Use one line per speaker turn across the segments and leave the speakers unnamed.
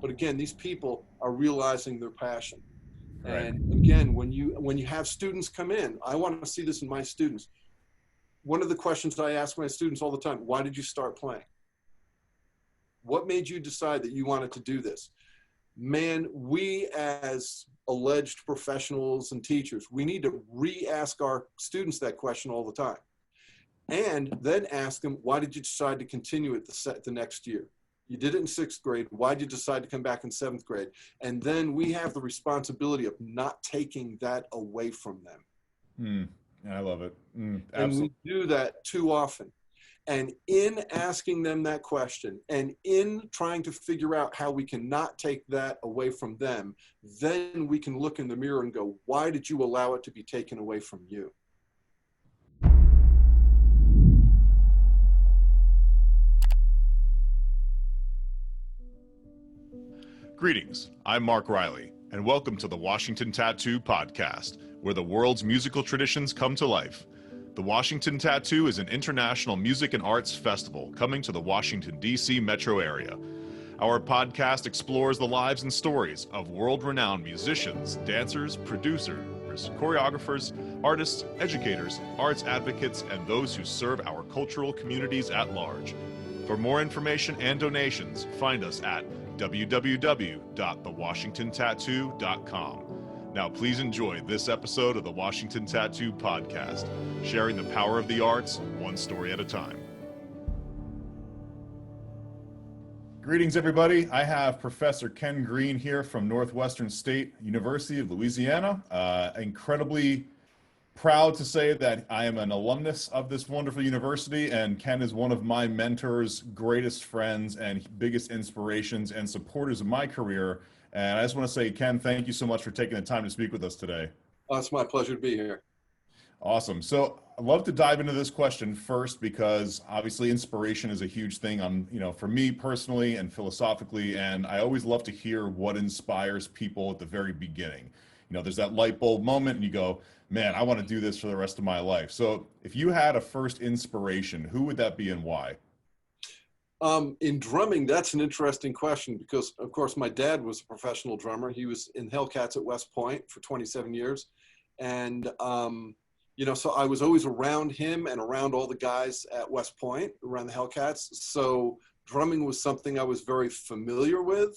But again, these people are realizing their passion.
Right.
And again, when you have students come in, I want to see this in my students. One of the questions I ask my students all the time: why did you start playing? What made you decide that you wanted to do this? Man, we as alleged professionals and teachers, we need to re-ask our students that question all the time. And then ask them, why did you decide to continue it the next year? You did it in 6th grade. Why did you decide to come back in 7th grade? And then we have the responsibility of not taking that away from them.
I love it.
And
Absolutely.
we do that too often. And in asking them that question and in trying to figure out how we can not take that away from them, then we can look in the mirror and go, why did you allow it to be taken away from you?
Greetings, I'm Mark Riley, and welcome to the Washington Tattoo Podcast, where the world's musical traditions come to life. The Washington Tattoo is an international music and arts festival coming to the Washington, D.C. metro area. Our podcast explores the lives and stories of world-renowned musicians, dancers, producers, choreographers, artists, educators, arts advocates, and those who serve our cultural communities at large. For more information and donations, find us at www.thewashingtontattoo.com. Now please enjoy this episode of the Washington Tattoo Podcast, sharing the power of the arts, one story at a time. Greetings, everybody. I have Professor Ken Green here from Northwestern State University of Louisiana. Incredibly proud to say that I am an alumnus of this wonderful university, and Ken is one of my mentors, greatest friends, and biggest inspirations and supporters of my career. And I just want to say, Ken, thank you so much for taking the time to speak with us today.
Oh, it's my pleasure to be here.
Awesome. So I'd love to dive into this question first, because obviously inspiration is a huge thing for me personally and philosophically. And I always love to hear what inspires people at the very beginning. There's that light bulb moment and you go, man, I want to do this for the rest of my life. So if you had a first inspiration, who would that be and why?
In drumming, that's an interesting question because, of course, my dad was a professional drummer. He was in Hellcats at West Point for 27 years. And, so I was always around him and around all the guys at West Point, around the Hellcats. So drumming was something I was very familiar with.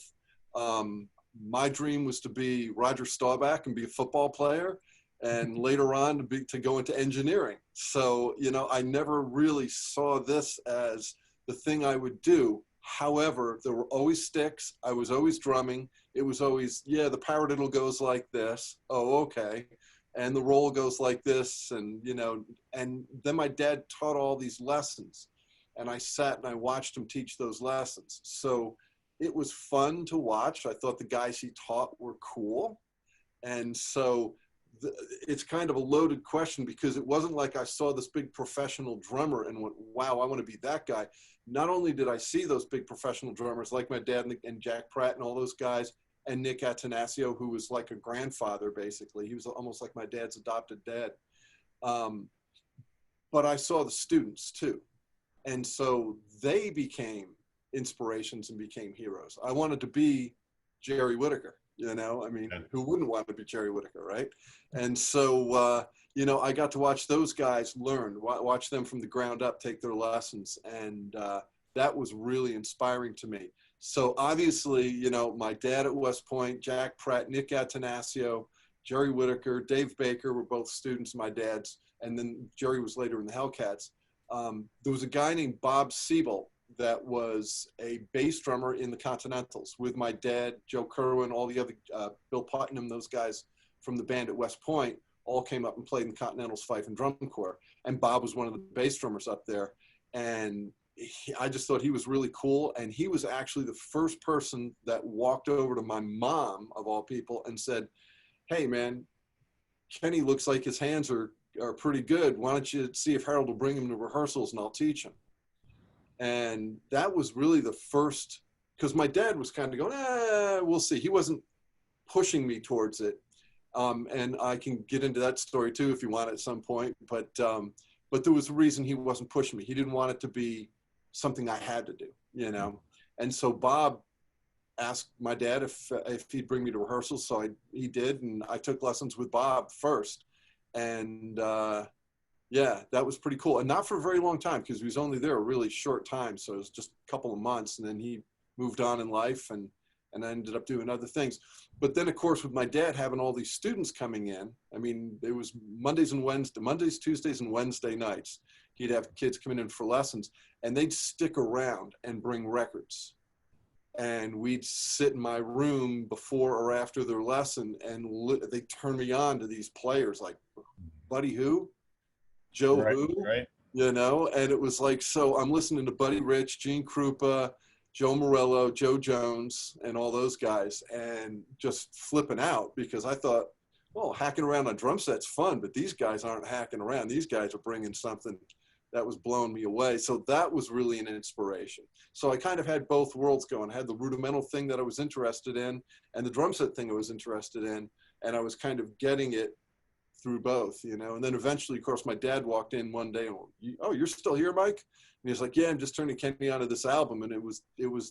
My dream was to be Roger Staubach and be a football player, and later on to go into engineering. So, I never really saw this as the thing I would do. However, there were always sticks. I was always drumming. It was always, the paradiddle goes like this. Oh, okay. And the roll goes like this. And, and then my dad taught all these lessons, and I sat and I watched him teach those lessons. So it was fun to watch. I thought the guys he taught were cool. And so it's kind of a loaded question, because it wasn't like I saw this big professional drummer and went, wow, I want to be that guy. Not only did I see those big professional drummers like my dad and Jack Pratt and all those guys, and Nick Attanasio, who was like a grandfather, basically. He was almost like my dad's adopted dad. But I saw the students too. And so they became inspirations and became heroes. I wanted to be Jerry Whitaker. Who wouldn't want to be Jerry Whitaker, right? And so, I got to watch those guys learn, watch them from the ground up, take their lessons. And that was really inspiring to me. So obviously, my dad at West Point, Jack Pratt, Nick Attanasio, Jerry Whitaker, Dave Baker were both students of my dad's. And then Jerry was later in the Hellcats. There was a guy named Bob Siebel that was a bass drummer in the Continentals with my dad, Joe Kerwin, all the other, Bill Putnam, those guys from the band at West Point all came up and played in the Continentals Fife and Drum Corps. And Bob was one of the bass drummers up there. And I just thought he was really cool. And he was actually the first person that walked over to my mom, of all people, and said, hey man, Kenny looks like his hands are pretty good. Why don't you see if Harold will bring him to rehearsals and I'll teach him. And that was really the first, because my dad was kind of going, we'll see. He wasn't pushing me towards it. And I can get into that story too, if you want at some point, but there was a reason he wasn't pushing me. He didn't want it to be something I had to do, And so Bob asked my dad if he'd bring me to rehearsals. So he did, and I took lessons with Bob first. And yeah, that was pretty cool. And not for a very long time, because he was only there a really short time. So it was just a couple of months, and then he moved on in life, and I ended up doing other things. But then, of course, with my dad having all these students coming in, I mean, it was Mondays, Tuesdays, and Wednesday nights. He'd have kids coming in for lessons, and they'd stick around and bring records. And we'd sit in my room before or after their lesson, and they'd turn me on to these players like Buddy who? Joe who?
Right.
You know, and it was like, so I'm listening to Buddy Rich, Gene Krupa, Joe Morello, Joe Jones, and all those guys, and just flipping out, because I thought, well, hacking around on drum set's fun, but these guys aren't hacking around. These guys are bringing something that was blowing me away. So that was really an inspiration. So I kind of had both worlds going. I had the rudimental thing that I was interested in, and the drum set thing I was interested in, and I was kind of getting it through both, you know. And then eventually, of course, my dad walked in one day and, oh, you're still here, Mike? And he was like, yeah, I'm just turning Kenny onto this album. And it was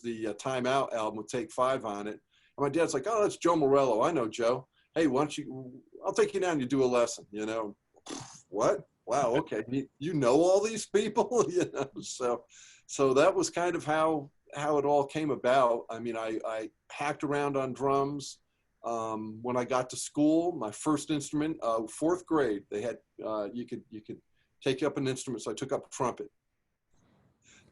the Time Out album with Take 5 on it. And my dad's like, oh, that's Joe Morello. I know Joe. Hey, why don't I'll take you down, you do a lesson, you know. What? Wow, okay. You know all these people, you know. So that was kind of how it all came about. I mean, I hacked around on drums. When I got to school, my first instrument, 4th grade, they had, you could take up an instrument. So I took up trumpet.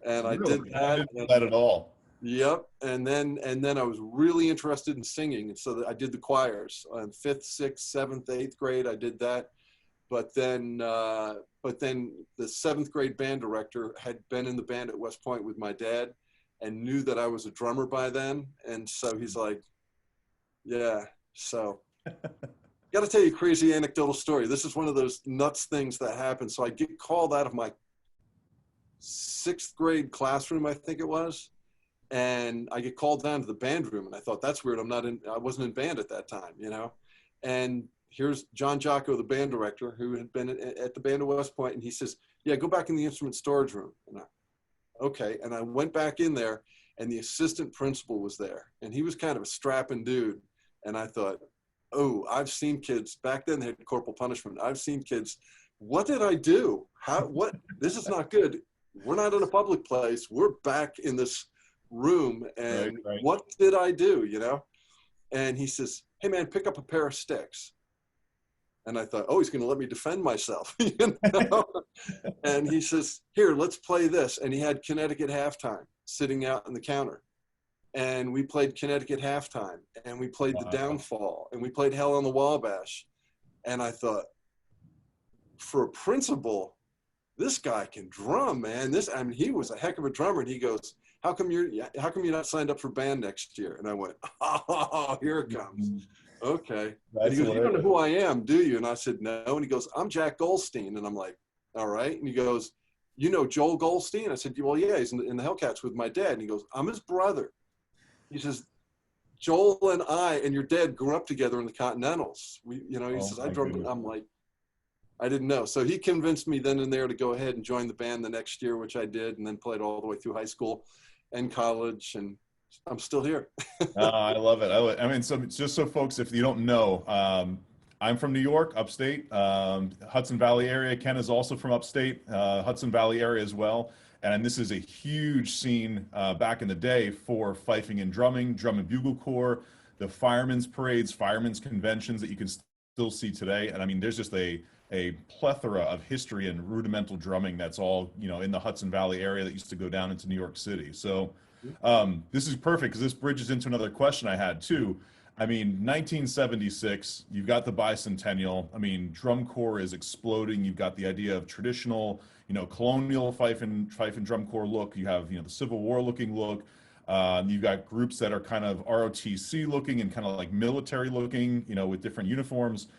And I did that.
I didn't know that at all.
Yep. And then I was really interested in singing. And so I did the choirs in 5th, 6th, 7th, 8th grade. I did that. But then the 7th grade band director had been in the band at West Point with my dad and knew that I was a drummer by then. And so he's like, yeah, so got to tell you a crazy anecdotal story. This is one of those nuts things that happen. So I get called out of my 6th grade classroom, I think it was. And I get called down to the band room, and I thought, that's weird. I wasn't in band at that time, you know? And here's John Jocko, the band director, who had been at the band at West Point, and he says, yeah, go back in the instrument storage room. And okay. And I went back in there, and the assistant principal was there, and he was kind of a strapping dude. And I thought, oh, I've seen kids, back then they had corporal punishment. I've seen kids, what did I do? This is not good. We're not in a public place. We're back in this room, and right. What did I do, you know? And he says, hey man, pick up a pair of sticks. And I thought, oh, he's gonna let me defend myself, you know? And he says, here, let's play this. And he had Connecticut Halftime sitting out on the counter. And we played Connecticut Halftime, and we played The Downfall, and we played Hell on the Wabash. And I thought, for a principal, this guy can drum, man. He was a heck of a drummer. And he goes, how come you're not signed up for band next year? And I went, oh, here it comes. Okay. And he goes, you don't know who I am, do you? And I said, no. And he goes, I'm Jack Goldstein. And I'm like, all right. And he goes, you know Joel Goldstein? I said, well, yeah, he's in the Hellcats with my dad. And he goes, I'm his brother. He says, Joel and I and your dad grew up together in the Continentals. He says, I drummed. I'm like, I didn't know. So he convinced me then and there to go ahead and join the band the next year, which I did, and then played all the way through high school and college, and I'm still here.
I love it. I mean, so just so folks, if you don't know, I'm from New York, upstate, Hudson Valley area. Ken is also from upstate, Hudson Valley area as well. And this is a huge scene back in the day for fifing and drumming, drum and bugle corps, the firemen's parades, firemen's conventions that you can still see today. And I mean, there's just a plethora of history and rudimental drumming that's all, in the Hudson Valley area that used to go down into New York City. So this is perfect because this bridges into another question I had too. I mean, 1976, you've got the bicentennial. I mean, drum corps is exploding. You've got the idea of traditional, colonial fife and drum corps look. You have, the Civil War looking look. You've got groups that are kind of ROTC looking and kind of like military looking, with different uniforms.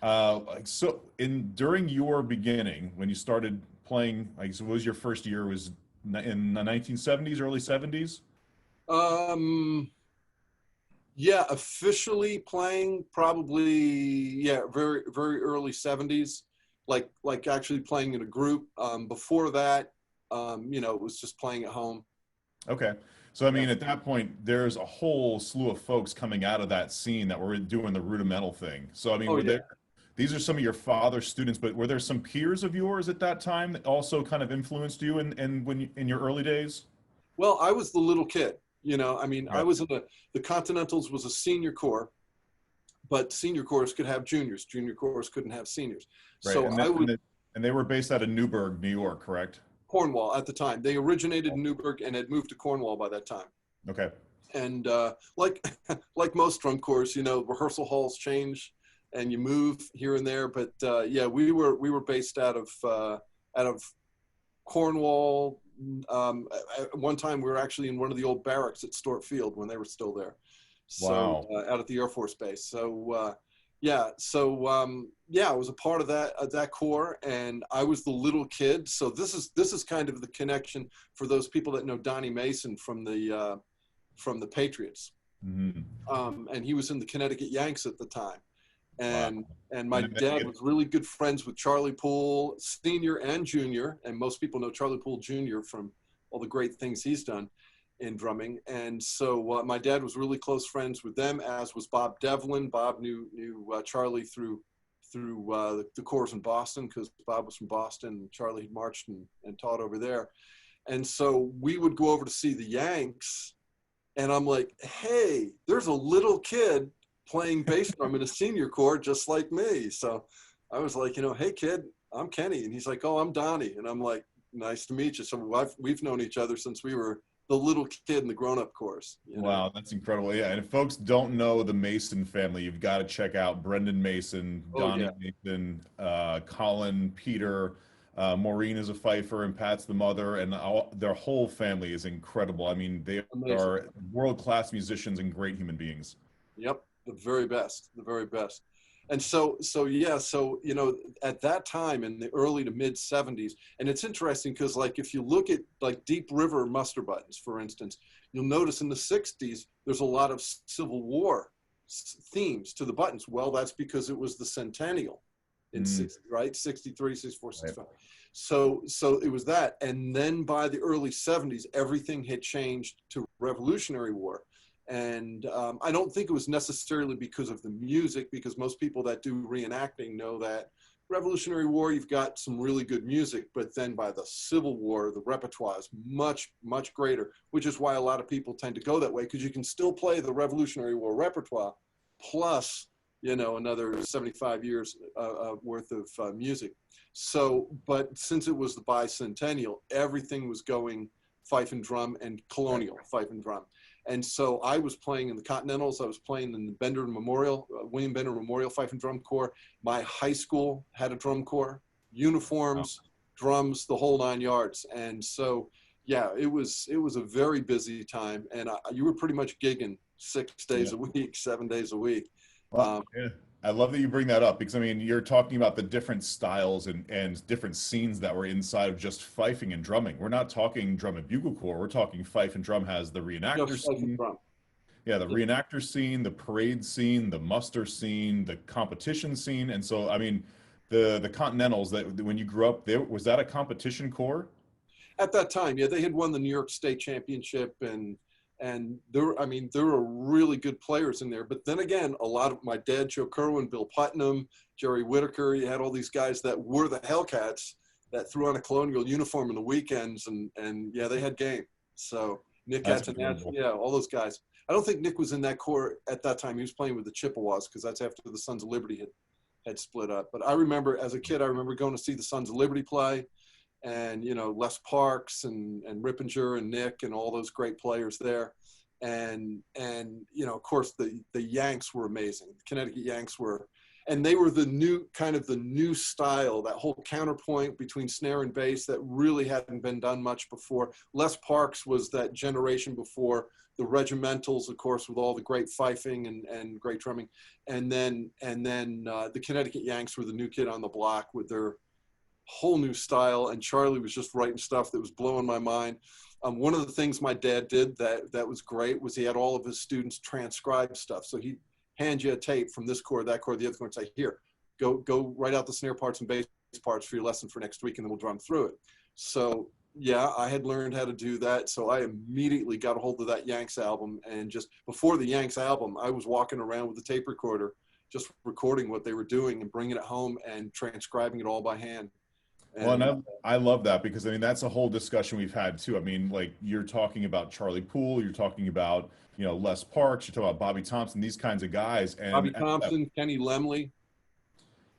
During your beginning, when you started playing, what was your first year? Was in the 1970s, early 70s?
Yeah, officially playing probably, very, very early 70s, like actually playing in a group. Before that, it was just playing at home.
Okay. So, I mean, at that point, there's a whole slew of folks coming out of that scene that were doing the rudimental thing. So, I mean,
Oh
were
yeah.
there, these are some of your father's students, but were there some peers of yours at that time that also kind of influenced you in your early days?
Well, I was the little kid. I mean, I
Right.
was in the Continentals was a senior corps, but senior corps could have juniors. Junior corps couldn't have seniors.
Right.
So I would
And they were based out of Newburgh, New York, correct?
Cornwall at the time. They originated in Newburgh and had moved to Cornwall by that time.
Okay.
And like like most drum corps, rehearsal halls change and you move here and there. But yeah, we were based out of Cornwall. At one time, we were actually in one of the old barracks at Stort Field when they were still there. So
Wow.
out at the Air Force Base. So yeah, so yeah, I was a part of that corps, and I was the little kid. So this is kind of the connection for those people that know Donnie Mason from the Patriots.
Hmm.
And he was in the Connecticut Yanks at the time.
Wow.
And my dad was really good friends with Charlie Poole, senior and junior. And most people know Charlie Poole Jr. from all the great things he's done in drumming. And so my dad was really close friends with them, as was Bob Devlin. Bob knew Charlie through the corps in Boston, because Bob was from Boston and Charlie had marched and taught over there. And so we would go over to see the Yanks, and I'm like, hey, there's a little kid playing bass drum in a senior corps just like me. So I was like, hey kid, I'm Kenny. And he's like, oh, I'm Donnie. And I'm like, nice to meet you. So we've known each other since we were the little kid in the grown-up course.
Wow, that's incredible. Yeah, and if folks don't know the Mason family, you've got to check out Brendan Mason,
Oh
Donnie
yeah.
Mason, Colin, Peter, Maureen is a fifer, and Pat's the mother, and their whole family is incredible. I mean, they
Amazing.
are world-class musicians and great human beings.
Yep. The very best, the very best. And so yeah, so, at that time in the early to mid 70s, and it's interesting because like, if you look at like Deep River muster buttons, for instance, you'll notice in the 60s, there's a lot of Civil War themes to the buttons. Well, that's because it was the centennial in 60, right? 63, 64, 65. Right. So it was that. And then by the early 70s, everything had changed to Revolutionary War. And I don't think it was necessarily because of the music, because most people that do reenacting know that Revolutionary War, you've got some really good music, but then by the Civil War, the repertoire is much, much greater, which is why a lot of people tend to go that way, because you can still play the Revolutionary War repertoire plus, another 75 years worth of music. So, but since it was the bicentennial, everything was going fife and drum and colonial fife and drum. And so I was playing in the Continentals. I was playing in the Bender Memorial, William Bender Memorial Fife and Drum Corps. My high school had a drum corps, uniforms, drums, the whole 9 yards. And so, yeah, it was a very busy time. And you were pretty much gigging 6 days a week, 7 days a week.
Well, yeah. I love that you bring that up, because I mean, you're talking about the different styles and different scenes that were inside of just fifing and drumming. We're not talking drum and bugle corps. We're talking fife and drum has the reenactor scene. Yeah, the reenactor scene, the parade scene, the muster scene, the competition scene. And so, I mean, the Continentals, that when you grew up there, was that a competition corps?
At that time, yeah, they had won the New York State Championship, and there were really good players in there. But then again, a lot of my dad, Joe Kerwin, Bill Putnam, Jerry Whitaker, you had all these guys that were the Hellcats that threw on a colonial uniform in the weekends, and yeah, they had game. So Nick Catanacci, yeah, all those guys. I don't think Nick was in that corps at that time. He was playing with the Chippewas, because that's after the Sons of Liberty had split up. But I remember as a kid, I remember going to see the Sons of Liberty play. And, Les Parks and Rippinger and Nick and all those great players there. And of course, the Yanks were amazing. The Connecticut Yanks were, and they were the new style, that whole counterpoint between snare and bass that really hadn't been done much before. Les Parks was that generation before the regimentals, of course, with all the great fifing and great drumming. And then the Connecticut Yanks were the new kid on the block with their whole new style, and Charlie was just writing stuff that was blowing my mind. One of the things my dad did that was great was he had all of his students transcribe stuff. So he'd hand you a tape from this chord, that chord, the other chord, and say, here, go write out the snare parts and bass parts for your lesson for next week, and then we'll drum through it. So Yeah, I had learned how to do that. So I immediately got a hold of that Yanks album. And just before the Yanks album, I was walking around with a tape recorder, just recording what they were doing and bringing it home and transcribing it all by hand.
Well,
And
and I love that because I mean that's a whole discussion we've had too. I mean, like you're talking about Charlie Poole, you're talking about Les Parks, you're talking about Bobby Thompson, these kinds of guys,
Bobby Thompson, Kenny Lemley.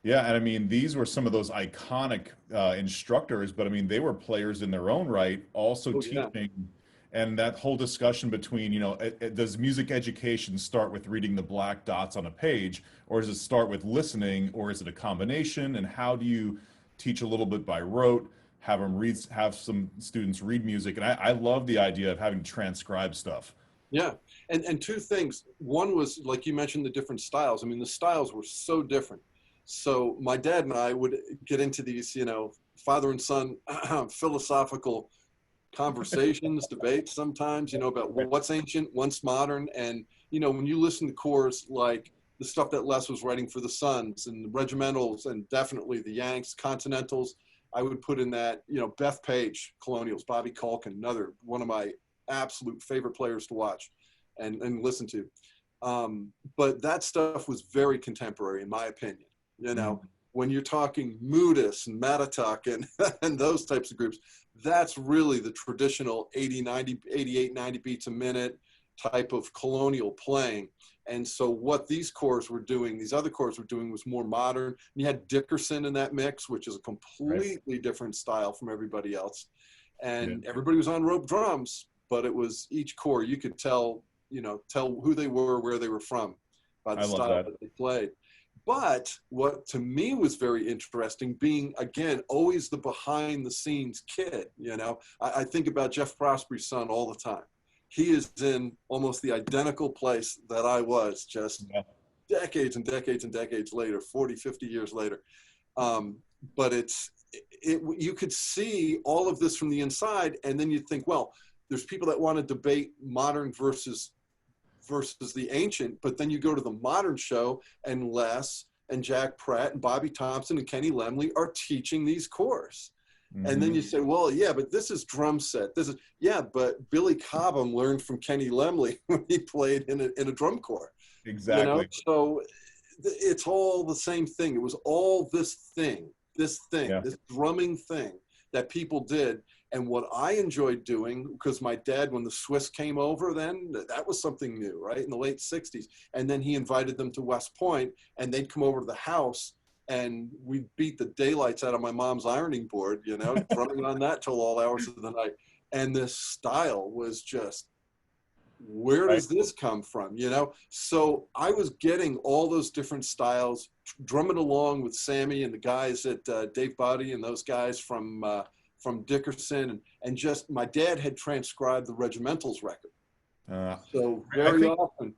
yeah, and I mean these were some of those iconic instructors, but I mean they were players in their own right, also
Yeah.
teaching. And that whole discussion between, does music education start with reading the black dots on a page, or does it start with listening, or is it a combination? And how do you teach a little bit by rote, have some students read music? And I love the idea of having to transcribe stuff.
Yeah. And two things. One was, like you mentioned, the different styles. I mean, the styles were so different. So my dad and I would get into these, father and son philosophical conversations, debates sometimes, about what's ancient, what's modern. And, when you listen to cores like the stuff that Les was writing for the Suns and the Regimentals and definitely the Yanks, Continentals, I would put in that, Beth Page, Colonials, Bobby Culkin, another one of my absolute favorite players to watch and listen to. But that stuff was very contemporary, in my opinion. When you're talking Moodus and Matatuk and, and those types of groups, that's really the traditional 80, 90, 88, 90 beats a minute type of colonial playing. And so what these cores were doing, these other cores were doing, was more modern. And you had Dickerson in that mix, which is a completely different style from everybody else. And everybody was on rope drums, but it was each core, you could tell who they were, where they were from by the style that they played. But what to me was very interesting, being, again, always the behind the scenes kid, I think about Jeff Prospery's son all the time. He is in almost the identical place that I was just decades and decades and decades later, 40, 50 years later. But you could see all of this from the inside, and then you'd think, well, there's people that want to debate modern versus the ancient, but then you go to the modern show and Les and Jack Pratt and Bobby Thompson and Kenny Lemley are teaching these cores. Mm-hmm. And then you say, well, yeah, but this is drum set. But Billy Cobham learned from Kenny Lemley when he played in a drum corps.
Exactly.
So it's all the same thing. It was all this drumming thing that people did. And what I enjoyed doing, because my dad, when the Swiss came over then, that was something new, right, in the late 60s. And then he invited them to West Point, and they'd come over to the house, and we'd beat the daylights out of my mom's ironing board, drumming on that till all hours of the night. And this style was just, where does this come from, So I was getting all those different styles, drumming along with Sammy and the guys at Dave Buddy and those guys from Dickerson, and just my dad had transcribed the Regimentals record. So very often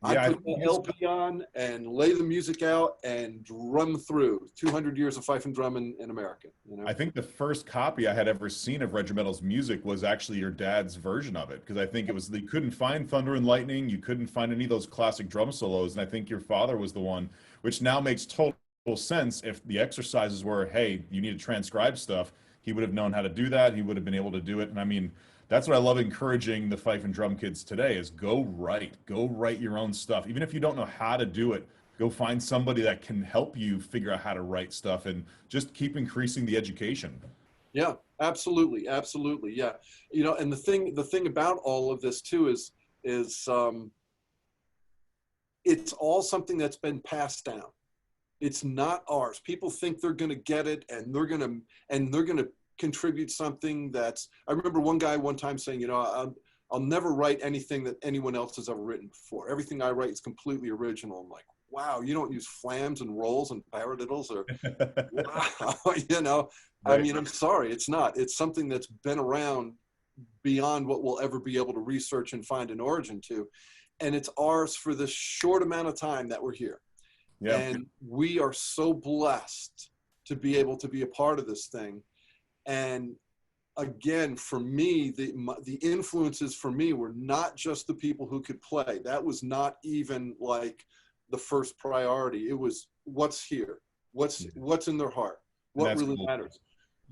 I put the LP on and lay the music out and drum through 200 years of fife and drum in America.
I think the first copy I had ever seen of Regimentals music was actually your dad's version of it, because I think you couldn't find Thunder and Lightning, you couldn't find any of those classic drum solos, and I think your father was the one, which now makes total sense. If the exercises were, hey, you need to transcribe stuff, he would have known how to do that. He would have been able to do it. And I mean, that's what I love encouraging the fife and drum kids today is go write your own stuff. Even if you don't know how to do it, go find somebody that can help you figure out how to write stuff, and just keep increasing the education.
Yeah, absolutely. Absolutely. Yeah. And the thing about all of this too is it's all something that's been passed down. It's not ours. People think they're going to get it, and they're going to contribute something that's. I remember one guy one time saying, I'll never write anything that anyone else has ever written before. Everything I write is completely original. I'm like, wow, you don't use flams and rolls and paradiddles, or wow, I mean, I'm sorry, it's not. It's something that's been around beyond what we'll ever be able to research and find an origin to, and it's ours for this short amount of time that we're here. Yeah. And we are so blessed to be able to be a part of this thing. And again, for me, the influences for me were not just the people who could play. That was not even like the first priority. It was what's here, what's in their heart, what really matters.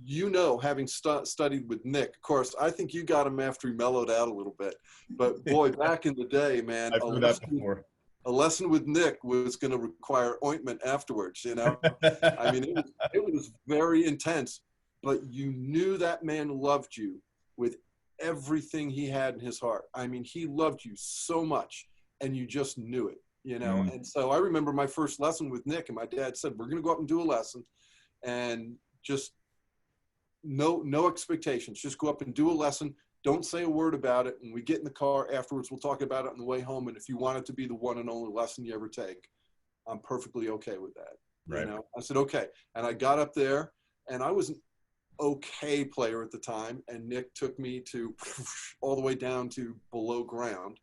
you know, having studied with Nick, of course, I think you got him after he mellowed out a little bit. But boy, back in the day, man,
I've heard that before.
A lesson with Nick was going to require ointment afterwards, you know? I mean, it was very intense, but you knew that man loved you with everything he had in his heart. I mean, he loved you so much, and you just knew it, you know? And so I remember my first lesson with Nick, and my dad said, we're going to go up and do a lesson, and just no expectations. Just go up and do a lesson. Don't say a word about it. And we get in the car afterwards, we'll talk about it on the way home. And if you want it to be the one and only lesson you ever take, I'm perfectly okay with that.
Right.
You know, I said, okay. And I got up there, and I was an okay player at the time. And Nick took me to all the way down to below ground,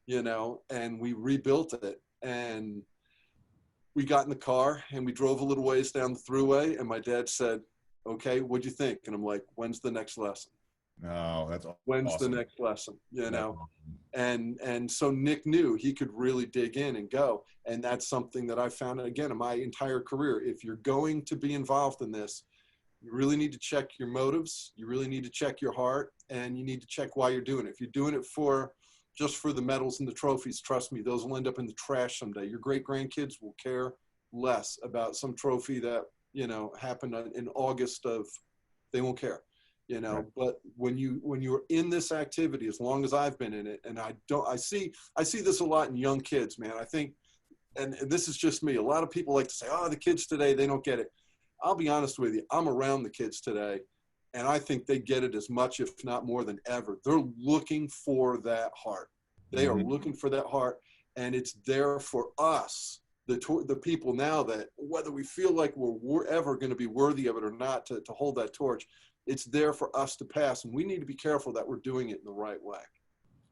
you know, and we rebuilt it. And we got in the car and we drove a little ways down the thruway. And my dad said, okay, what'd you think? And I'm like, when's the next lesson?
No, that's
when's
awesome.
the next lesson, you know? And so Nick knew he could really dig in and go. And that's something that I found, again, in my entire career. If you're going to be involved in this, you really need to check your motives. You really need to check your heart, and you need to check why you're doing it. If you're doing it just for the medals and the trophies, trust me, those will end up in the trash someday. Your great grandkids will care less about some trophy that, you know, happened in August they won't care. You know, right. But when you're in this activity, as long as I've been in it, and I see this a lot in young kids, man. I think, and this is just me. A lot of people like to say, oh, the kids today, they don't get it. I'll be honest with you. I'm around the kids today, and I think they get it as much, if not more than ever. They're looking for that heart. They are looking for that heart, and it's there for us, the people now, that whether we feel like we're ever going to be worthy of it or not, to hold that torch. It's there for us to pass, and we need to be careful that we're doing it in the right way.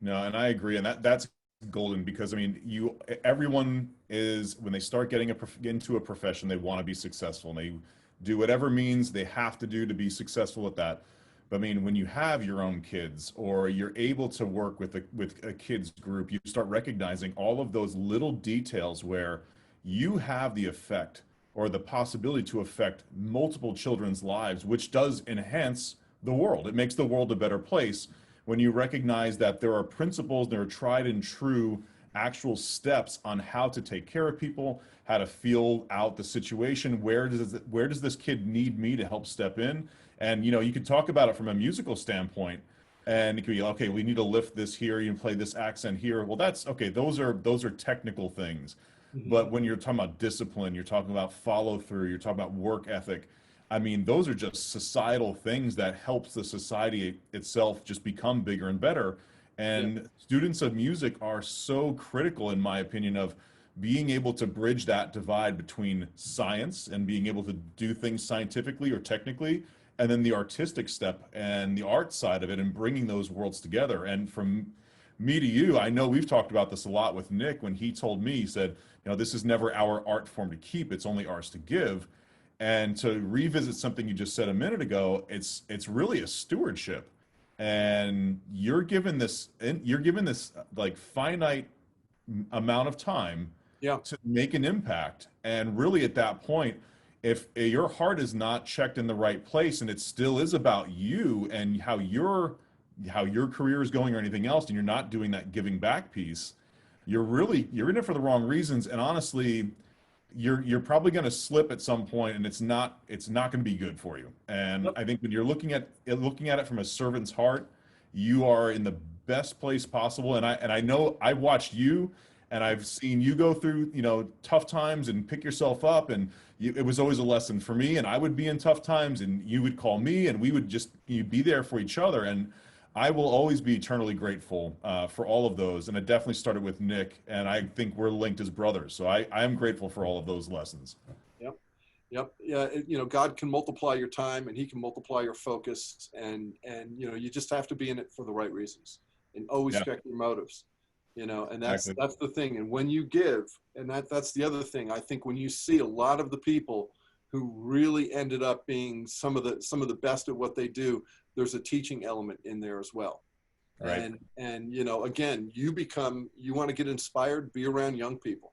No, and I agree, and that's golden, because I mean, everyone is, when they start getting into a profession, they want to be successful, and they do whatever means they have to do to be successful at that. But I mean, when you have your own kids, or you're able to work with a kids group, you start recognizing all of those little details where you have the effect or the possibility to affect multiple children's lives, which does enhance the world. It makes the world a better place when you recognize that there are principles, there are tried and true actual steps on how to take care of people, how to feel out the situation, where does this kid need me to help step in? And, you know, you could talk about it from a musical standpoint, and it could be, okay, we need to lift this here, you play this accent here. Well, that's okay. Those are technical things. But when you're talking about discipline, you're talking about follow through, you're talking about work ethic. I mean, those are just societal things that helps the society itself just become bigger and better. And students of music are so critical, in my opinion, of being able to bridge that divide between science and being able to do things scientifically or technically, and then the artistic step and the art side of it, and bringing those worlds together. And from me to you, I know we've talked about this a lot with Nick when he told me, he said, you know, this is never our art form to keep, it's only ours to give. And to revisit something you just said a minute ago, it's really a stewardship. And you're given this like finite amount of time to make an impact. And really at that point, if your heart is not checked in the right place, and it still is about you and how your career is going or anything else, and you're not doing that giving back piece, you're in it for the wrong reasons. And honestly, you're probably going to slip at some point, and it's not going to be good for you. And I think when you're looking at it from a servant's heart, you are in the best place possible. And I know I watched you, and I've seen you go through, you know, tough times and pick yourself up. And it was always a lesson for me. And I would be in tough times, and you would call me, and we would just be there for each other. And I will always be eternally grateful for all of those. And it definitely started with Nick, and I think we're linked as brothers. So I am grateful for all of those lessons.
Yep. Yeah. You know, God can multiply your time, and he can multiply your focus, and, you know, you just have to be in it for the right reasons, and always check your motives, you know, and that's the thing. And when you give, and that's the other thing, I think when you see a lot of the people who really ended up being some of the best at what they do, there's a teaching element in there as well. Right. And, you know, again, you want to get inspired, be around young people,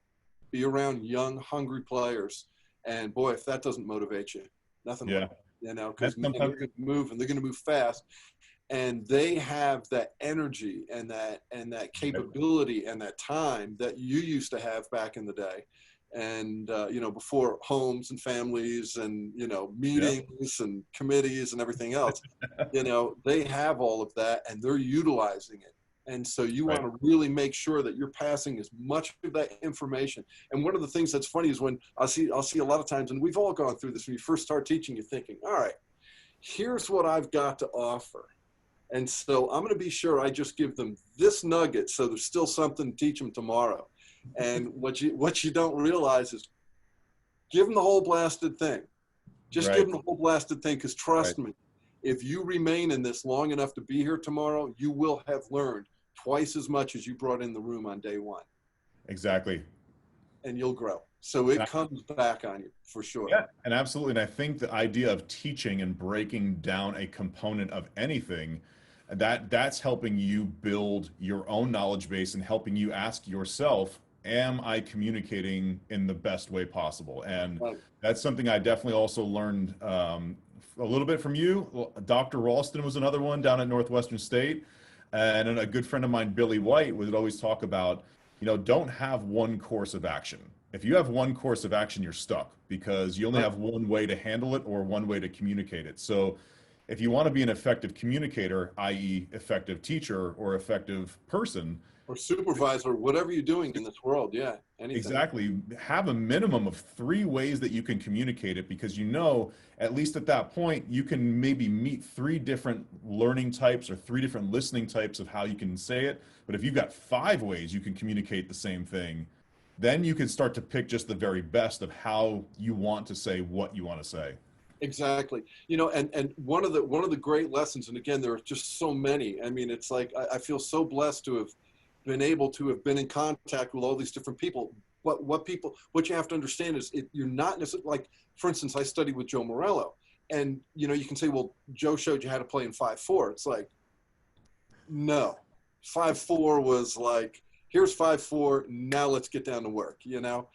be around young, hungry players. And boy, if that doesn't motivate you, nothing will. you know, because
That's
they're going to move and they're going to move fast. And they have that energy and that capability and that time that you used to have back in the day. And, you know, before homes and families and, you know, meetings and committees and everything else, you know, they have all of that and they're utilizing it. And so you want to really make sure that you're passing as much of that information. And one of the things that's funny is when I'll see a lot of times, and we've all gone through this, when you first start teaching, you're thinking, all right, here's what I've got to offer. And so I'm going to be sure I just give them this nugget so there's still something to teach them tomorrow. And what you don't realize is give them the whole blasted thing. Just give them the whole blasted thing, because trust me, if you remain in this long enough to be here tomorrow, you will have learned twice as much as you brought in the room on day one.
Exactly.
And you'll grow. So it comes back on you for sure.
Yeah, and absolutely. And I think the idea of teaching and breaking down a component of anything, that's helping you build your own knowledge base and helping you ask yourself, am I communicating in the best way possible? And that's something I definitely also learned a little bit from you. Dr. Ralston was another one down at Northwestern State. And a good friend of mine, Billy White, would always talk about, you know, don't have one course of action. If you have one course of action, you're stuck, because you only have one way to handle it or one way to communicate it. So if you want to be an effective communicator, i.e. effective teacher or effective person,
or supervisor, whatever you're doing in this world, anything.
Exactly. Have a minimum of 3 ways that you can communicate it, because you know, at least at that point, you can maybe meet 3 different learning types or 3 different listening types of how you can say it. But if you've got 5 ways you can communicate the same thing, then you can start to pick just the very best of how you want to say what you want to say.
Exactly. You know, and one of the great lessons, and again, there are just so many. I mean, it's like, I feel so blessed to have been able to have been in contact with all these different people. But what you have to understand is you're not necessarily, like, for instance, I studied with Joe Morello, and, you know, you can say, well, Joe showed you how to play in 5/4. It's like, no, 5/4 was like, here's 5/4. Now let's get down to work, you know?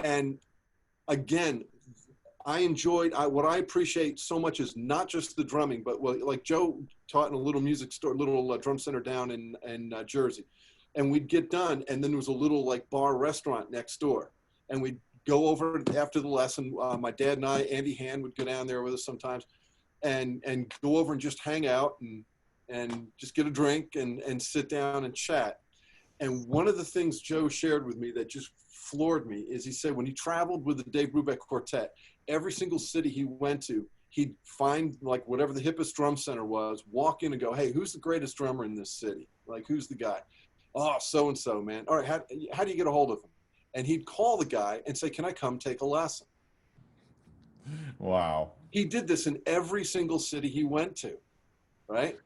And again, what I appreciate so much is not just the drumming, but like Joe taught in a little music store, little drum center down in Jersey. And we'd get done, and then there was a little like bar restaurant next door. And we'd go over after the lesson. My dad and I, Andy Hand, would go down there with us sometimes and go over and just hang out and just get a drink and sit down and chat. And one of the things Joe shared with me that just floored me is he said when he traveled with the Dave Brubeck Quartet, every single city he went to, he'd find like whatever the hippest drum center was, walk in and go, hey, who's the greatest drummer in this city? Like, who's the guy? Oh, so-and-so, man. All right, how do you get a hold of him? And he'd call the guy and say, can I come take a lesson?
Wow.
He did this in every single city he went to, right?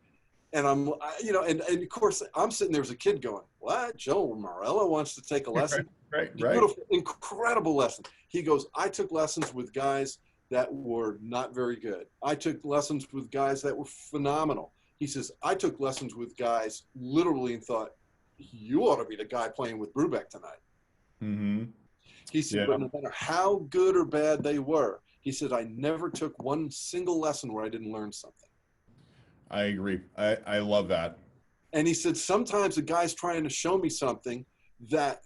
And and of course, I'm sitting there as a kid going, what? Joe Morello wants to take a lesson?
Right.
Beautiful, incredible lesson. He goes, I took lessons with guys that were not very good. I took lessons with guys that were phenomenal. He says, I took lessons with guys literally and thought, you ought to be the guy playing with Brubeck tonight.
Mm-hmm.
He said, but no matter how good or bad they were, he said, I never took one single lesson where I didn't learn something.
I agree. I love that.
And he said, sometimes a guy's trying to show me something that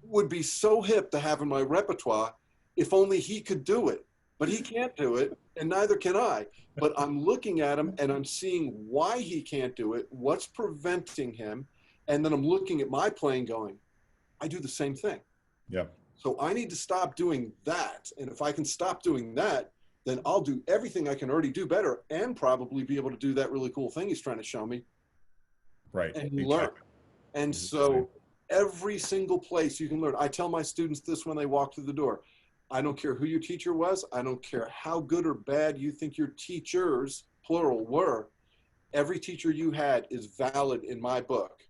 would be so hip to have in my repertoire if only he could do it. But he can't do it, and neither can I. But I'm looking at him, and I'm seeing why he can't do it, what's preventing him, and then I'm looking at my playing going, I do the same thing.
Yeah.
So I need to stop doing that. And if I can stop doing that, then I'll do everything I can already do better and probably be able to do that really cool thing he's trying to show me.
Right.
And learn. And so every single place you can learn. I tell my students this when they walk through the door. I don't care who your teacher was. I don't care how good or bad you think your teachers, plural, were. Every teacher you had is valid in my book.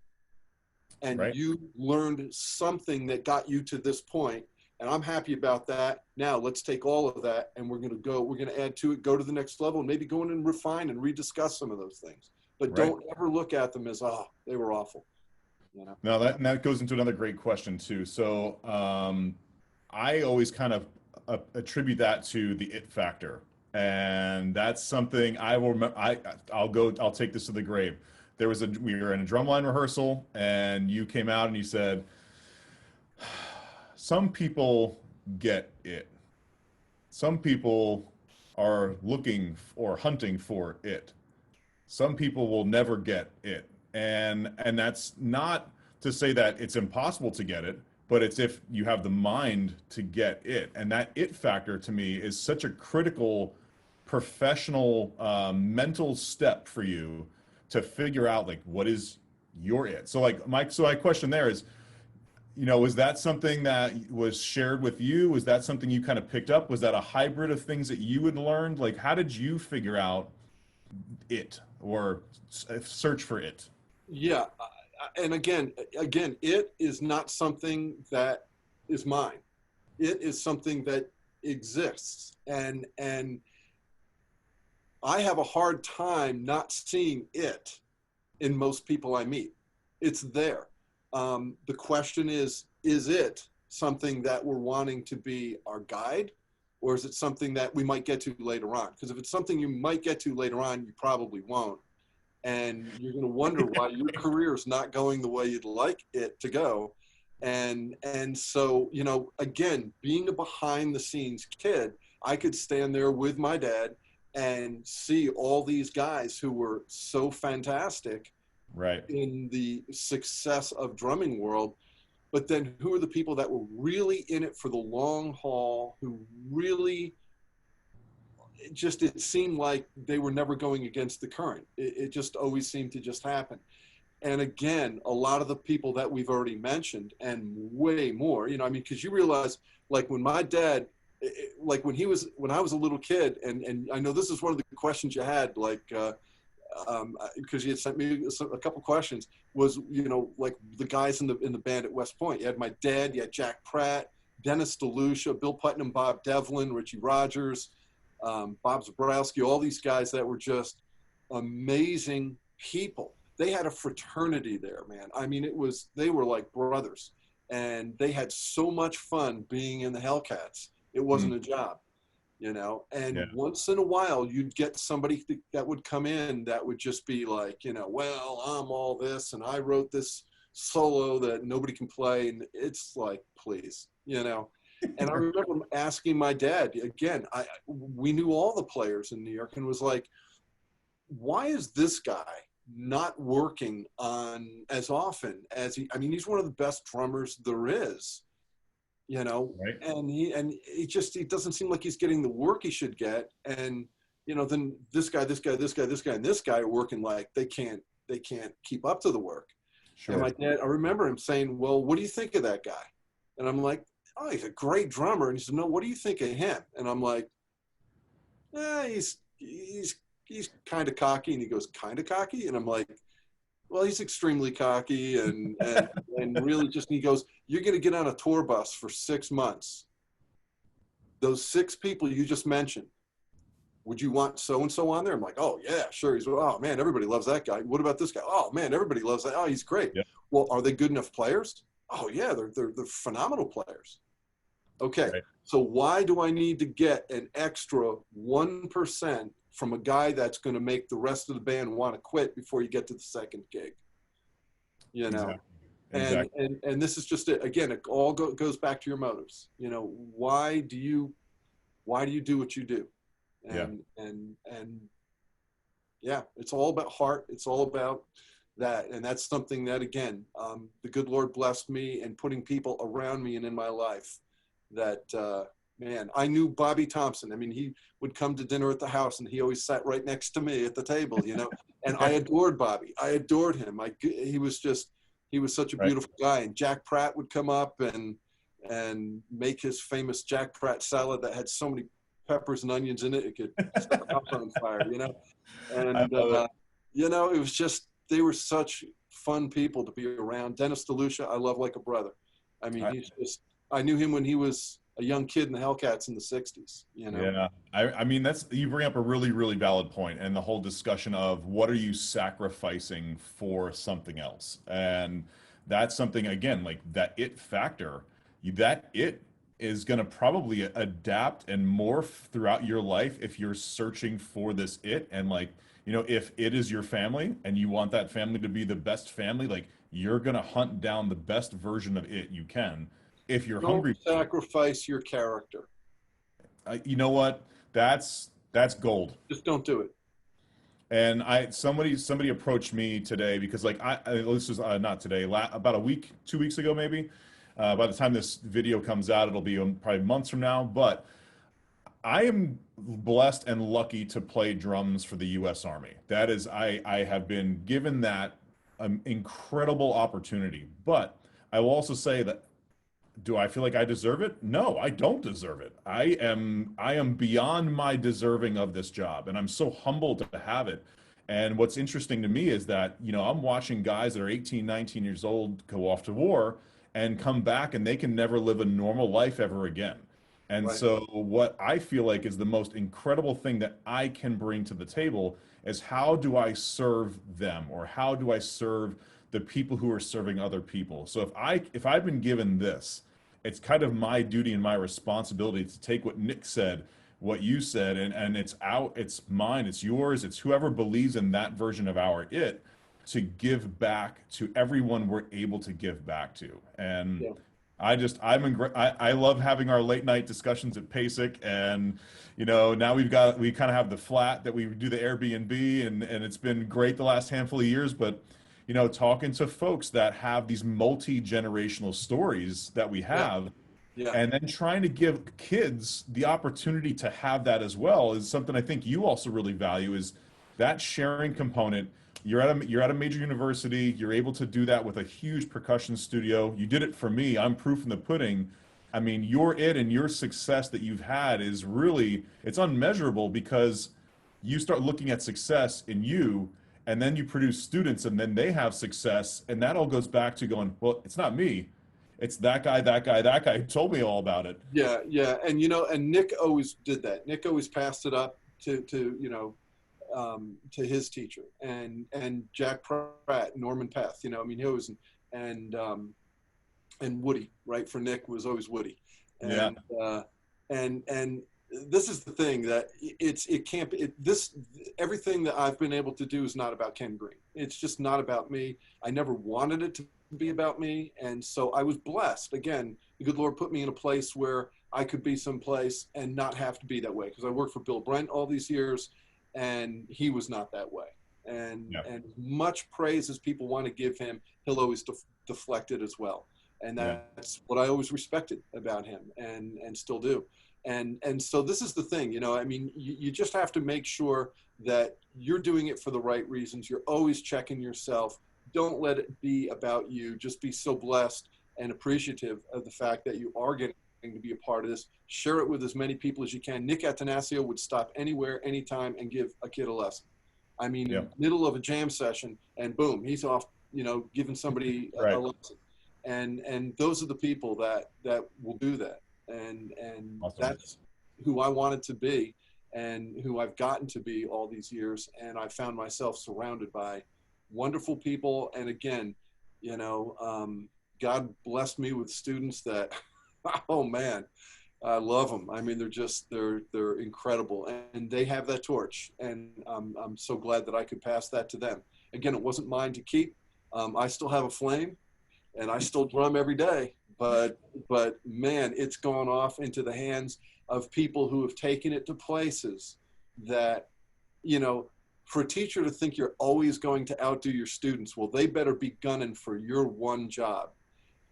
And you learned something that got you to this point. And I'm happy about that. Now let's take all of that and we're going to add to it, go to the next level, and maybe go in and refine and rediscuss some of those things. But don't ever look at them as, they were awful. You know?
Now that goes into another great question too. So I always kind of attribute that to the it factor. And that's something I will remember. I'll take this to the grave. We were in a drumline rehearsal, and you came out and you said, some people get it. Some people are looking or hunting for it. Some people will never get it. And that's not to say that it's impossible to get it, but it's if you have the mind to get it. And that it factor to me is such a critical professional mental step for you to figure out like what is your it. So like my question there is, was that something that was shared with you? Was that something you kind of picked up? Was that a hybrid of things that you had learned? Like, how did you figure out it or search for it?
Yeah. And again, it is not something that is mine. It is something that exists. And I have a hard time not seeing it in most people I meet. It's there. The question is it something that we're wanting to be our guide, or is it something that we might get to later on? Because if it's something you might get to later on, you probably won't. And you're going to wonder why your career is not going the way you'd like it to go. And so, again, being a behind the scenes kid, I could stand there with my dad and see all these guys who were so fantastic
right
in the success of drumming world. But then who are the people that were really in it for the long haul, who really it seemed like they were never going against the current. It just always seemed to just happen. And again, a lot of the people that we've already mentioned and way more, because you realize like when my dad, like when I was a little kid, and I know this is one of the questions you had, like, because you had sent me a couple questions, was, like the guys in the band at West Point. You had my dad, you had Jack Pratt, Dennis DeLucia, Bill Putnam, Bob Devlin, Richie Rogers, Bob Zabrowski, all these guys that were just amazing people. They had a fraternity there, man. I mean, they were like brothers, and they had so much fun being in the Hellcats. It wasn't a job, and once in a while you'd get somebody that would come in that would just be like, well, I'm all this and I wrote this solo that nobody can play. And it's like, please, And I remember asking my dad, again, we knew all the players in New York, and was like, why is this guy not working on as often as he's one of the best drummers there is,
right.
And he doesn't seem like he's getting the work he should get. And, then this guy, and this guy are working like they can't keep up to the work.
Sure.
And my dad, I remember him saying, well, what do you think of that guy? And I'm like, oh, he's a great drummer. And he said, no, what do you think of him? And I'm like, he's kind of cocky. And he goes, kind of cocky? And I'm like, well, he's extremely cocky and really just, he goes, you're going to get on a tour bus for 6 months. Those 6 people you just mentioned, would you want so-and-so on there? I'm like, oh yeah, sure. He's, oh man, everybody loves that guy. What about this guy? Oh man, everybody loves that. Oh, he's great. Yeah. Well, are they good enough players? Oh yeah, they're phenomenal players. Okay. Right. So why do I need to get an extra 1% from a guy that's going to make the rest of the band want to quit before you get to the second gig? Exactly. And this is just it. Again, it all goes back to your motives. Why do you do what you do? And it's all about heart. It's all about that. And that's something that, again, the good Lord blessed me and putting people around me and in my life that, man, I knew Bobby Thompson. I mean, he would come to dinner at the house and he always sat right next to me at the table, and I adored Bobby. I adored him. He was such a beautiful guy. And Jack Pratt would come up and make his famous Jack Pratt salad that had so many peppers and onions in it, it could set the house on fire, And, it was just, they were such fun people to be around. Dennis DeLucia, I love like a brother. I mean, I knew him when he was a young kid in the Hellcats in the 60s,
Yeah. I mean, you bring up a really, really valid point, and the whole discussion of what are you sacrificing for something else? And that's something, again, like that it factor, is going to probably adapt and morph throughout your life if you're searching for this it. And like, you know, if it is your family and you want that family to be the best family, like you're going to hunt down the best version of it you can. If you're
Don't
hungry,
sacrifice your character.
you know what? That's gold.
Just don't do it.
And somebody approached me today because like this was not today, about a week, 2 weeks ago maybe. By the time this video comes out, it'll be probably months from now. But I am blessed and lucky to play drums for the U.S. Army. That is, I have been given that incredible opportunity. But I will also say that, do I feel like I deserve it? No, I don't deserve it. I am beyond my deserving of this job, and I'm so humbled to have it. And what's interesting to me is that, you know, I'm watching guys that are 18, 19 years old go off to war and come back, and they can never live a normal life ever again. And
Right.
so what I feel like is the most incredible thing that I can bring to the table is how do I serve them, or how do I serve the people who are serving other people? So if I've been given this, it's kind of my duty and my responsibility to take what Nick said, what you said, and it's mine, it's yours, it's whoever believes in that version of our it, to give back to everyone we're able to give back to. And
Yeah.
I love having our late night discussions at PASIC, and you know, now we kind of have the flat that we do the Airbnb, and it's been great the last handful of years. But you know, talking to folks that have these multi-generational stories that we have,
Yeah.
and then trying to give kids the opportunity to have that as well is something I think you also really value, is that sharing component. You're at a major university, you're able to do that with a huge percussion studio. You did it for me. I'm proof in the pudding. I mean, your it and your success that you've had is really, it's unmeasurable, because you start looking at success in you, and then you produce students, and then they have success, and that all goes back to going, well, it's not me, it's that guy who told me all about it.
Yeah, yeah, and you know, and Nick always did that. Nick always passed it up to you know, to his teacher, and Jack Pratt, Norman Peth. You know, I mean, he was, and Woody, right? For Nick was always Woody, and and this is the thing that it can't be. Everything that I've been able to do is not about Ken Green. It's just not about me. I never wanted it to be about me, and so I was blessed. Again, the good Lord put me in a place where I could be someplace and not have to be that way, because I worked for Bill Brent all these years, and he was not that way. And much praise as people want to give him, he'll always deflect it as well. And that's what I always respected about him, and still do. And so this is the thing, you know, I mean, you just have to make sure that you're doing it for the right reasons. You're always checking yourself. Don't let it be about you. Just be so blessed and appreciative of the fact that you are getting to be a part of this. Share it with as many people as you can. Nick Atanasio would stop anywhere, anytime, and give a kid a lesson. I mean, in the middle of a jam session, and boom, he's off, you know, giving somebody a lesson. And those are the people that will do that. And awesome. That's who I wanted to be, and who I've gotten to be all these years. And I found myself surrounded by wonderful people. And again, you know, God blessed me with students that, oh man, I love them. I mean, they're incredible, and they have that torch. And I'm so glad that I could pass that to them. Again, it wasn't mine to keep. I still have a flame, and I still drum every day. But man, it's gone off into the hands of people who have taken it to places that, you know, for a teacher to think you're always going to outdo your students, well, they better be gunning for your one job.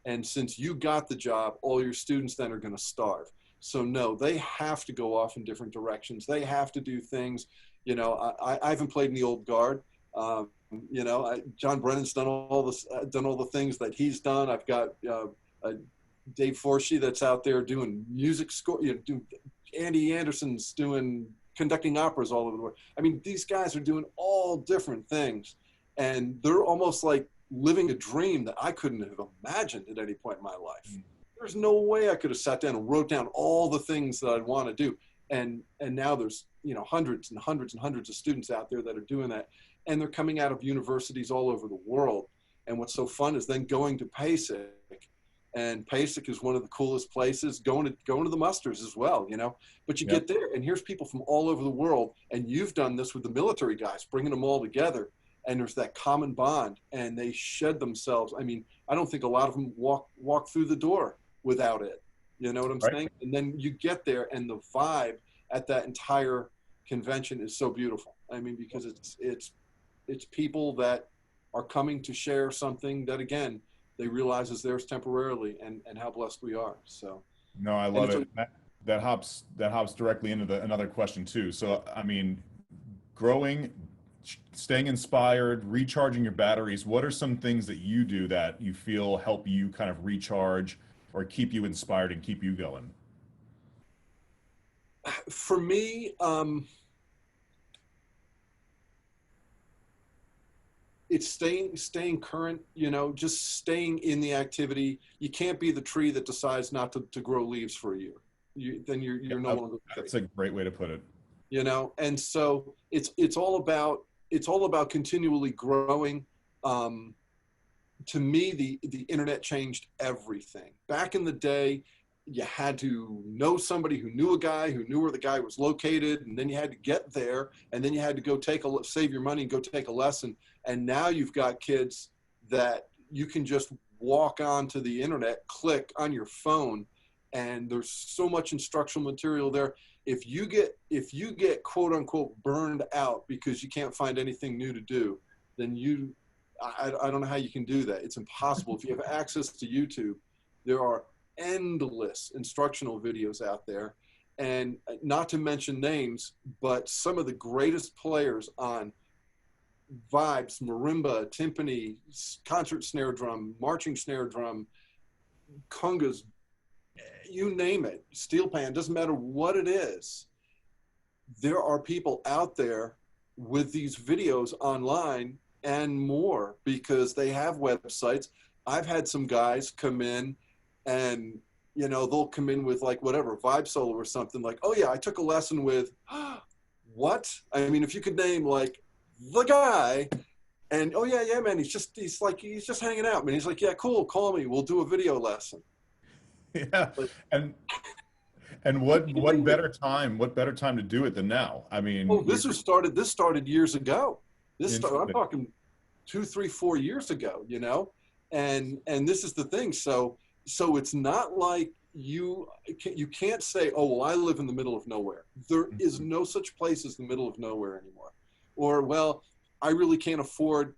And since you got the job, all your students then are going to starve. So no, they have to go off in different directions. They have to do things. You know, I haven't played in the old guard. You know, John Brennan's done all the things that he's done. I've got Dave Forshee that's out there doing music score. You know, Andy Anderson's conducting operas all over the world. I mean, these guys are doing all different things, and they're almost like living a dream that I couldn't have imagined at any point in my life. There's no way I could have sat down and wrote down all the things that I'd want to do. And now there's, you know, hundreds and hundreds and hundreds of students out there that are doing that, and they're coming out of universities all over the world. And what's so fun is then going to PASIC and PASIC is one of the coolest places, going to the musters as well, you know. But you get there, and here's people from all over the world, and you've done this with the military guys, bringing them all together, and there's that common bond, and they shed themselves. I mean, I don't think a lot of them walk through the door without it. You know what I'm saying? And then you get there, and the vibe at that entire convention is so beautiful. I mean, because it's people that are coming to share something that, again, they realize is theirs temporarily, and how blessed we are. So
no, I love it. That hops directly into another question too. So I mean, growing, staying inspired, recharging your batteries, what are some things that you do that you feel help you kind of recharge or keep you inspired and keep you going?
For me, it's staying current, you know, just staying in the activity. You can't be the tree that decides not to grow leaves for a year. Then you're no longer.
That's a great way to put it.
You know, and so it's all about continually growing. To me, the internet changed everything. Back in the day, you had to know somebody who knew a guy who knew where the guy was located, and then you had to get there, and then you had to go save your money and go take a lesson. And now you've got kids that you can just walk onto the internet, click on your phone, and there's so much instructional material there. If you get quote unquote burned out because you can't find anything new to do, then I don't know how you can do that. It's impossible. If you have access to YouTube, there are endless instructional videos out there, and not to mention names, but some of the greatest players on vibes, marimba, timpani, concert snare drum, marching snare drum, congas, you name it, steel pan, doesn't matter what it is. There are people out there with these videos online and more because they have websites. I've had some guys come in and, you know, they'll come in with like whatever, Vibe Solo or something like, oh yeah, I took a lesson with, what? I mean, if you could name like the guy, and oh yeah, man, he's just hanging out, man. He's like, yeah, cool, call me, we'll do a video lesson.
Yeah, but, and what better time to do it than now? I mean,
oh, this started years ago. I'm talking 2, 3, 4 years ago, you know, and this is the thing. So it's not like you can't say, oh, well, I live in the middle of nowhere. There is no such place as the middle of nowhere anymore. Or, well, I really can't afford,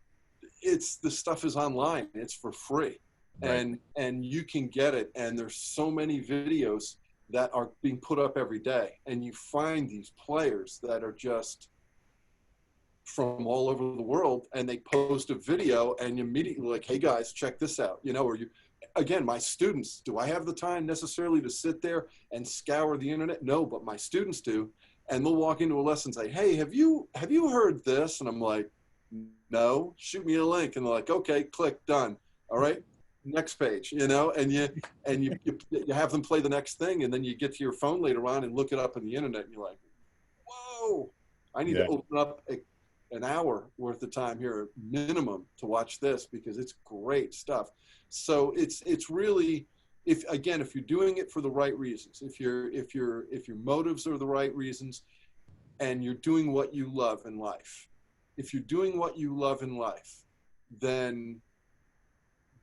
the stuff is online, it's for free. Right. And you can get it. And there's so many videos that are being put up every day. And you find these players that are just from all over the world, and they post a video and immediately like, hey guys, check this out, you know, or again, my students, do I have the time necessarily to sit there and scour the internet? No, but my students do. And they'll walk into a lesson and say, hey, have you heard this? And I'm like, no, shoot me a link. And they're like, okay, click, done. All right, next page, you know, and you have them play the next thing, and then you get to your phone later on and look it up on the internet, and you're like, whoa, I need to open up an hour worth of time here minimum to watch this because it's great stuff. So it's really, if you're doing it for the right reasons, if your motives are the right reasons, and you're doing what you love in life, then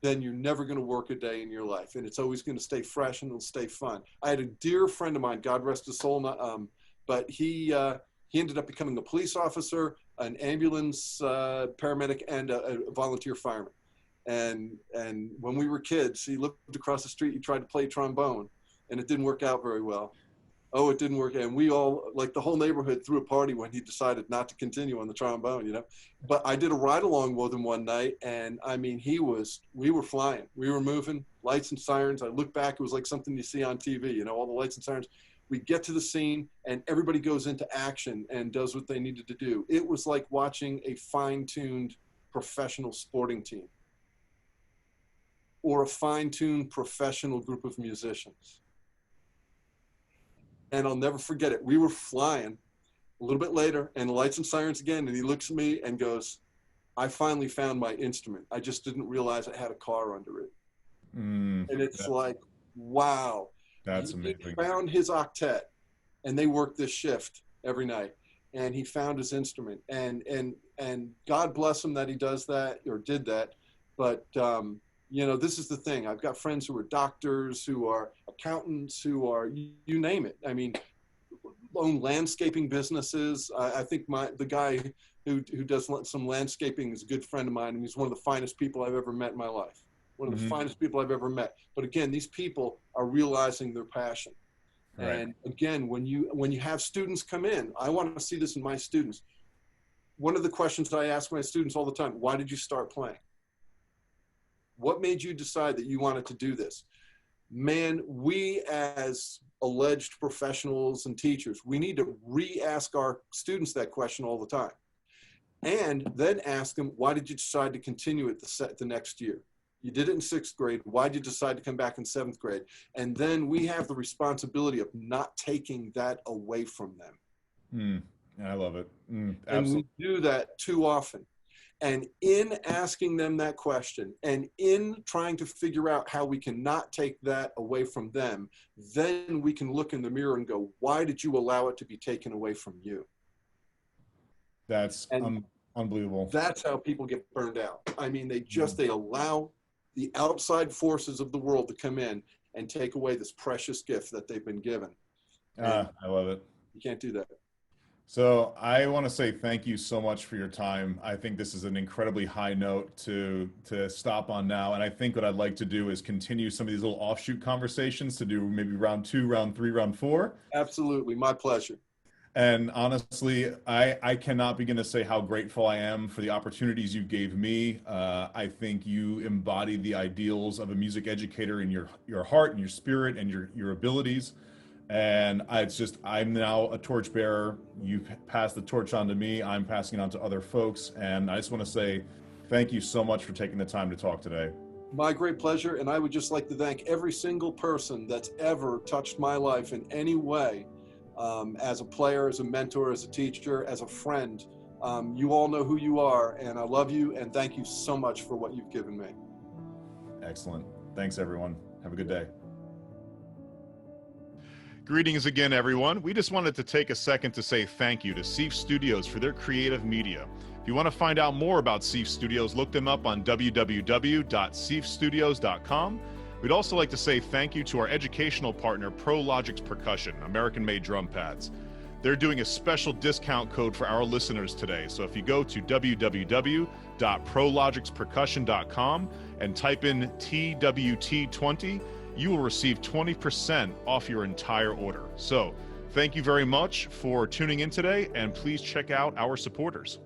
you're never going to work a day in your life, and it's always going to stay fresh and it'll stay fun. I had a dear friend of mine, God rest his soul, but he ended up becoming a police officer, an ambulance paramedic, and a volunteer fireman. And when we were kids, he lived across the street. He tried to play trombone, and it didn't work out very well. Oh, it didn't work. And we all, like the whole neighborhood, threw a party when he decided not to continue on the trombone, you know. But I did a ride along with him one night, and I mean, we were flying. We were moving, lights and sirens. I look back, it was like something you see on TV, you know, all the lights and sirens. We get to the scene, and everybody goes into action and does what they needed to do. It was like watching a fine-tuned professional sporting team or a fine-tuned professional group of musicians. And I'll never forget it. We were flying a little bit later, and the lights and sirens again, and he looks at me and goes, I finally found my instrument. I just didn't realize I had a car under it.
Mm,
And it's like, wow.
that's
He
amazing.
found his octet, and they worked this shift every night. And he found his instrument, and God bless him that he does that or did that. But you know, this is the thing. I've got friends who are doctors, who are accountants, who are you name it. I mean, own landscaping businesses. I think the guy who does some landscaping is a good friend of mine, and he's one of the finest people I've ever met in my life. One of the finest people I've ever met. But again, these people are realizing their passion.
Right.
And again, when you have students come in, I want to see this in my students. One of the questions that I ask my students all the time: why did you start playing? What made you decide that you wanted to do this? Man, we as alleged professionals and teachers, we need to re-ask our students that question all the time. And then ask them, why did you decide to continue it the next year? You did it in 6th grade. Why did you decide to come back in 7th grade? And then we have the responsibility of not taking that away from them.
I love it.
And
Absolutely.
we do that too often. And in asking them that question and in trying to figure out how we can not take that away from them, then we can look in the mirror and go, why did you allow it to be taken away from you?
That's unbelievable.
That's how people get burned out. I mean, they allow the outside forces of the world to come in and take away this precious gift that they've been given.
I love it.
You can't do that.
So I want to say thank you so much for your time. I think this is an incredibly high note to stop on now. And I think what I'd like to do is continue some of these little offshoot conversations to do maybe round 2, round 3, round 4.
Absolutely. My pleasure.
And honestly, I cannot begin to say how grateful I am for the opportunities you gave me. I think you embodied the ideals of a music educator in your heart and your spirit and your abilities. And I'm now a torchbearer. You've passed the torch on to me. I'm passing it on to other folks. And I just want to say thank you so much for taking the time to talk today.
My great pleasure. And I would just like to thank every single person that's ever touched my life in any way. As a player, as a mentor, as a teacher, as a friend. You all know who you are, and I love you, and thank you so much for what you've given me.
Excellent. Thanks, everyone. Have a good day.
Greetings again, everyone. We just wanted to take a second to say thank you to Seif Studios for their creative media. If you want to find out more about Seif Studios, look them up on www.seifstudios.com. We'd also like to say thank you to our educational partner, ProLogix Percussion, American-made drum pads. They're doing a special discount code for our listeners today. So if you go to www.prologixpercussion.com and type in TWT20, you will receive 20% off your entire order. So thank you very much for tuning in today, and please check out our supporters.